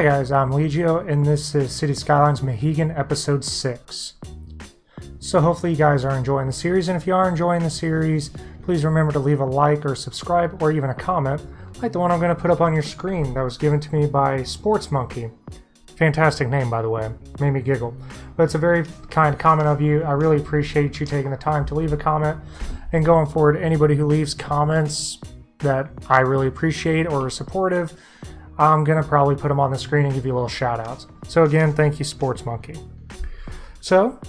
Hi guys, I'm Legio, and this is City Skylines Mahigan episode 6. So hopefully you guys are enjoying the series, and if you are enjoying the series, please remember to leave a like or subscribe or even a comment, like the one I'm going to put up on your screen that was given to me by Sports Monkey. Fantastic name, by the way. Made me giggle. But it's a very kind comment of you. I really appreciate you taking the time to leave a comment. And going forward, anybody who leaves comments that I really appreciate or are supportive, I'm going to probably put them on the screen and give you little shout outs. So again, thank you, Sports Monkey. So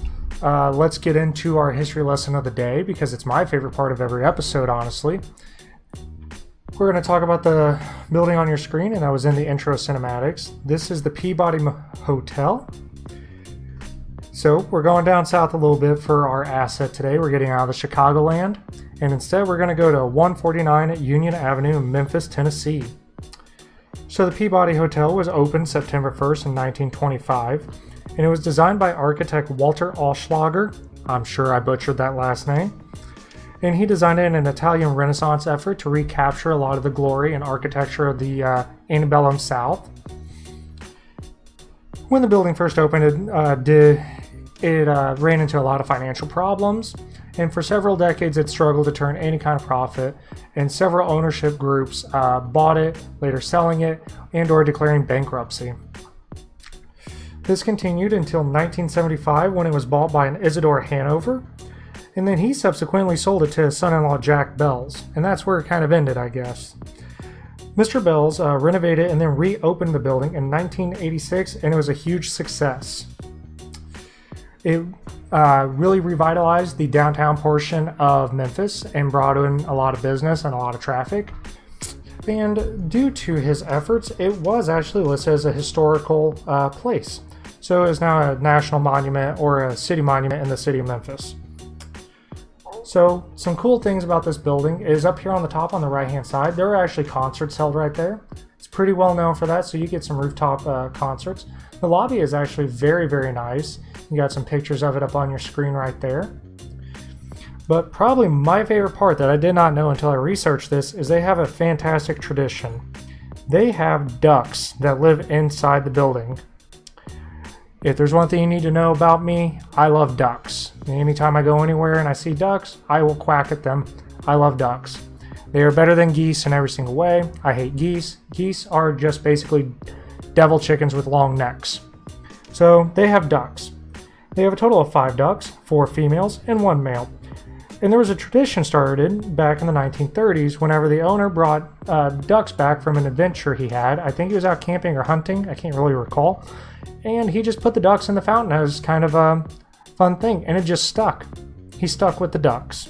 let's get into our history lesson of the day, because it's my favorite part of every episode, honestly. We're going to talk about the building on your screen, and that was in the intro cinematics. This is the Peabody Hotel. So we're going down south a little bit for our asset today. We're getting out of the Chicagoland, and instead we're going to go to 149 at Union Avenue in Memphis, Tennessee. So the Peabody Hotel was opened September 1st in 1925, and it was designed by architect Walter Allschlager. I'm sure I butchered that last name. And he designed it in an Italian Renaissance effort to recapture a lot of the glory and architecture of the antebellum South. When the building first opened, it ran into a lot of financial problems, and for several decades it struggled to turn any kind of profit, and several ownership groups bought it, later selling it, and or declaring bankruptcy. This continued until 1975, when it was bought by an Isidore Hanover, and then he subsequently sold it to his son-in-law Jack Bells, and that's where it kind of ended, I guess. Mr. Bells renovated and then reopened the building in 1986, and it was a huge success. It really revitalized the downtown portion of Memphis and brought in a lot of business and a lot of traffic. And due to his efforts, it was actually listed as a historical place. So it is now a national monument or a city monument in the city of Memphis. So some cool things about this building is up here on the top on the right hand side, there are actually concerts held right there. It's pretty well known for that, so you get some rooftop concerts. The lobby is actually very, very nice. You got some pictures of it up on your screen right there. But probably my favorite part that I did not know until I researched this is they have a fantastic tradition. They have ducks that live inside the building. If there's one thing you need to know about me, I love ducks. Anytime I go anywhere and I see ducks, I will quack at them. I love ducks. They are better than geese in every single way. I hate geese. Geese are just basically devil chickens with long necks. So they have ducks. They have a total of 5 ducks, 4 females and 1 male. And there was a tradition started back in the 1930s whenever the owner brought ducks back from an adventure he had. I think he was out camping or hunting. I can't really recall. And he just put the ducks in the fountain as kind of a fun thing. And it just stuck. He stuck with the ducks.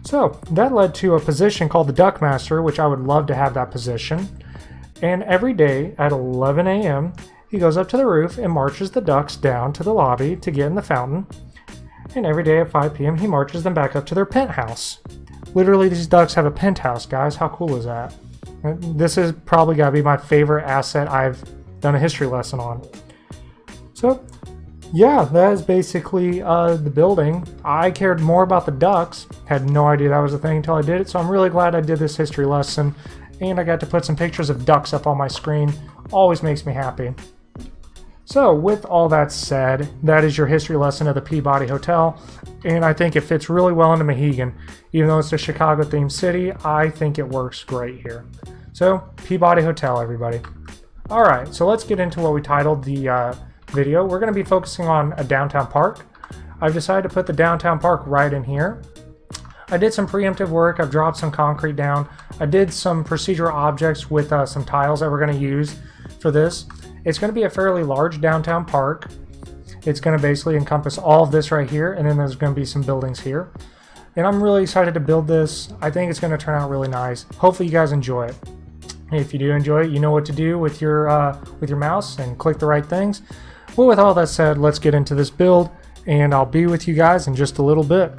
So that led to a position called the Duck Master, which I would love to have that position. And every day at 11 a.m., he goes up to the roof and marches the ducks down to the lobby to get in the fountain. And every day at 5 p.m. he marches them back up to their penthouse. Literally, these ducks have a penthouse, guys. How cool is that? This is probably got to be my favorite asset I've done a history lesson on. So, yeah, that is basically the building. I cared more about the ducks. Had no idea that was a thing until I did it. So I'm really glad I did this history lesson. And I got to put some pictures of ducks up on my screen. Always makes me happy. So with all that said, that is your history lesson of the Peabody Hotel, and I think it fits really well into Mahigan. Even though it's a Chicago-themed city, I think it works great here. So, Peabody Hotel, everybody. Alright, so let's get into what we titled the video. We're going to be focusing on a downtown park. I've decided to put the downtown park right in here. I did some preemptive work. I've dropped some concrete down. I did some procedural objects with some tiles that we're going to use for this. It's going to be a fairly large downtown park. It's going to basically encompass all of this right here, and then there's going to be some buildings here. And I'm really excited to build this. I think it's going to turn out really nice. Hopefully you guys enjoy it. If you do enjoy it, you know what to do with your mouse and click the right things. Well, with all that said, let's get into this build, and I'll be with you guys in just a little bit.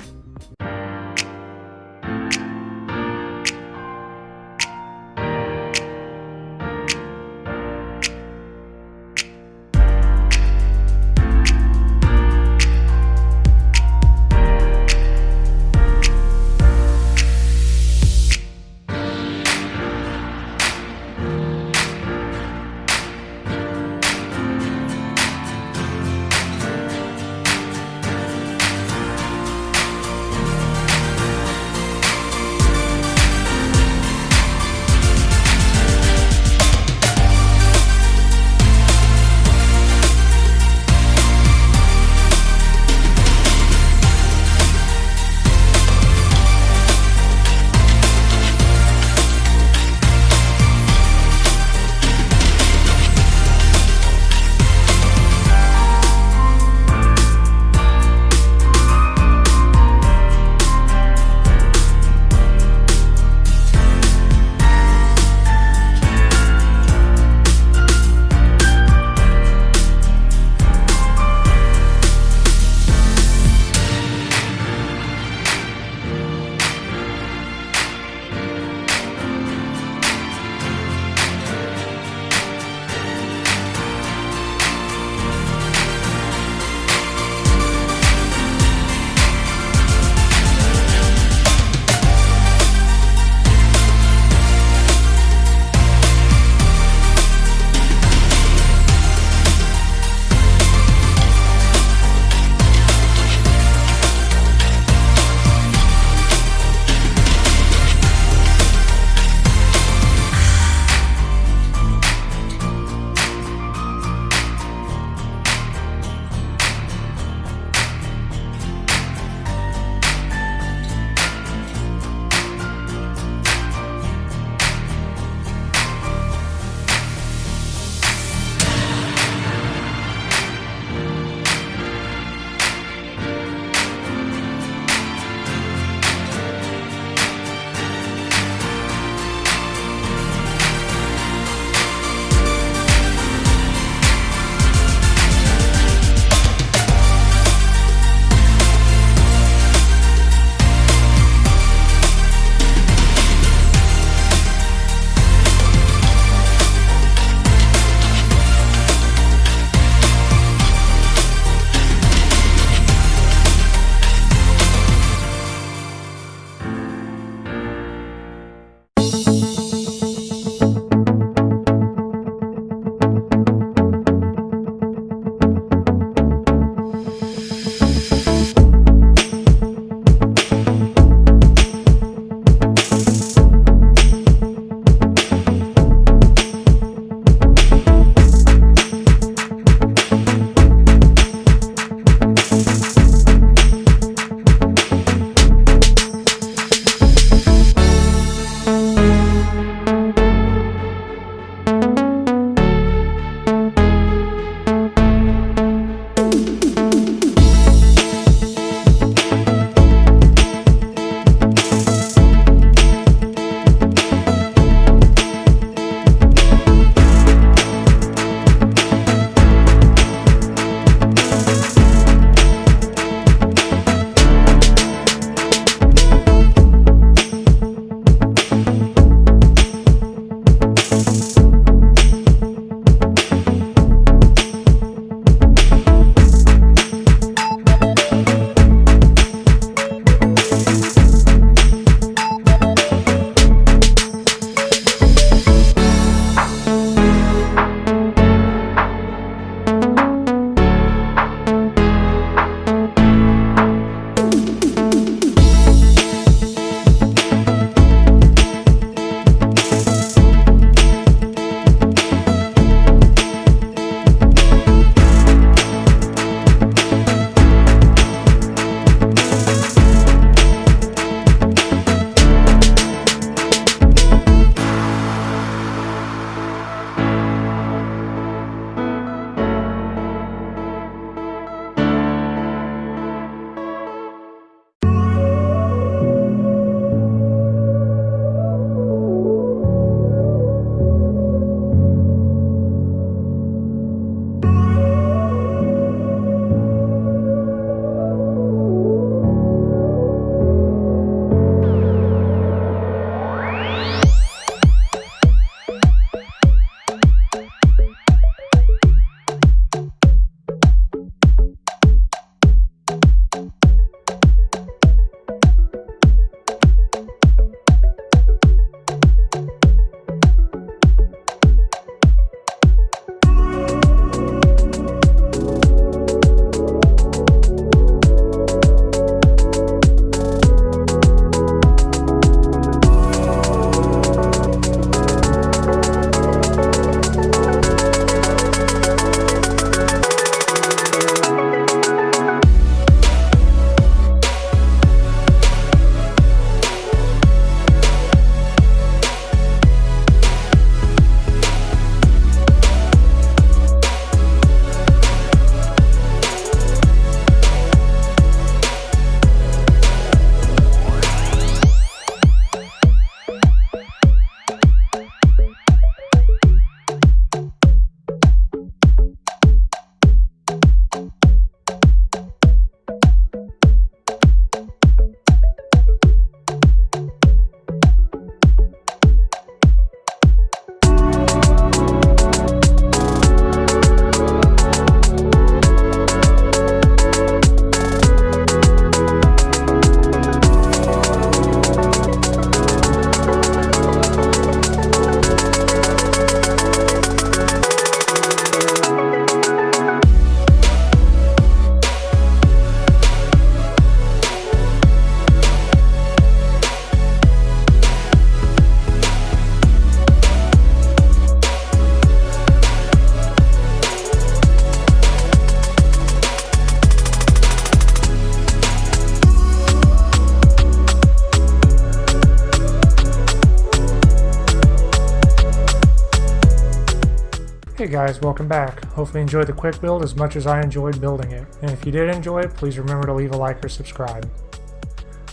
Okay guys, welcome back. Hopefully you enjoyed the quick build as much as I enjoyed building it. And if you did enjoy it, please remember to leave a like or subscribe.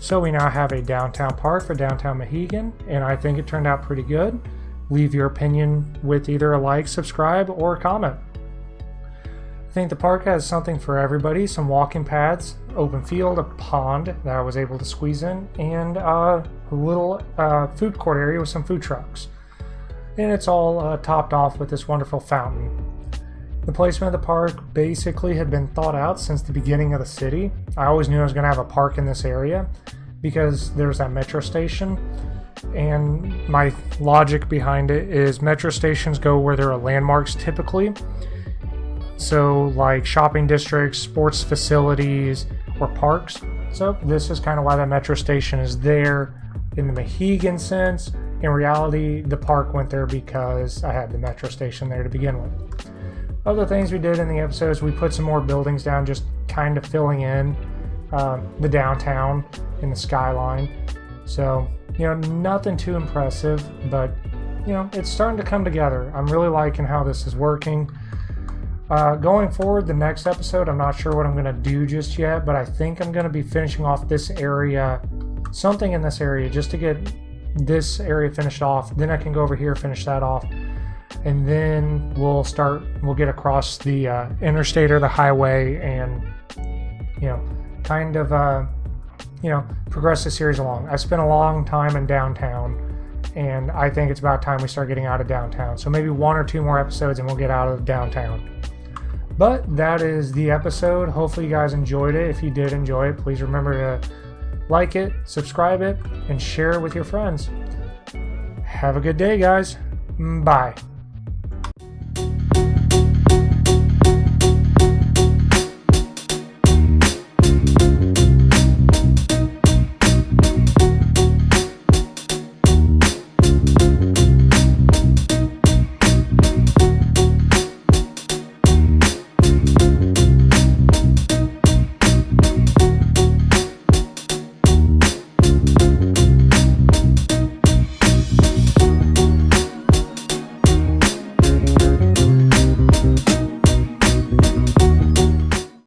So we now have a downtown park for downtown Mahigan, and I think it turned out pretty good. Leave your opinion with either a like, subscribe, or a comment. I think the park has something for everybody, some walking paths, open field, a pond that I was able to squeeze in, and a little food court area with some food trucks. And it's all topped off with this wonderful fountain. The placement of the park basically had been thought out since the beginning of the city. I always knew I was going to have a park in this area because there's that metro station, and my logic behind it is metro stations go where there are landmarks typically. So like shopping districts, sports facilities, or parks. So this is kind of why that metro station is there in the Mahigan sense. In reality, the park went there because I had the metro station there to begin with. Other things we did in the episode is we put some more buildings down, just kind of filling in the downtown in the skyline. So, nothing too impressive, but, it's starting to come together. I'm really liking how this is working. Going forward, the next episode, I'm not sure what I'm going to do just yet, but I think I'm going to be finishing off this area, something in this area, just to get this area finished off. Then I can go over here, finish that off, and then we'll get across the interstate or the highway and, kind of, progress the series along. I spent a long time in downtown, and I think it's about time we start getting out of downtown. So maybe 1 or 2 more episodes and we'll get out of downtown. But that is the episode. Hopefully you guys enjoyed it. If you did enjoy it, please remember to like it, subscribe it, and share it with your friends. Have a good day, guys. Bye.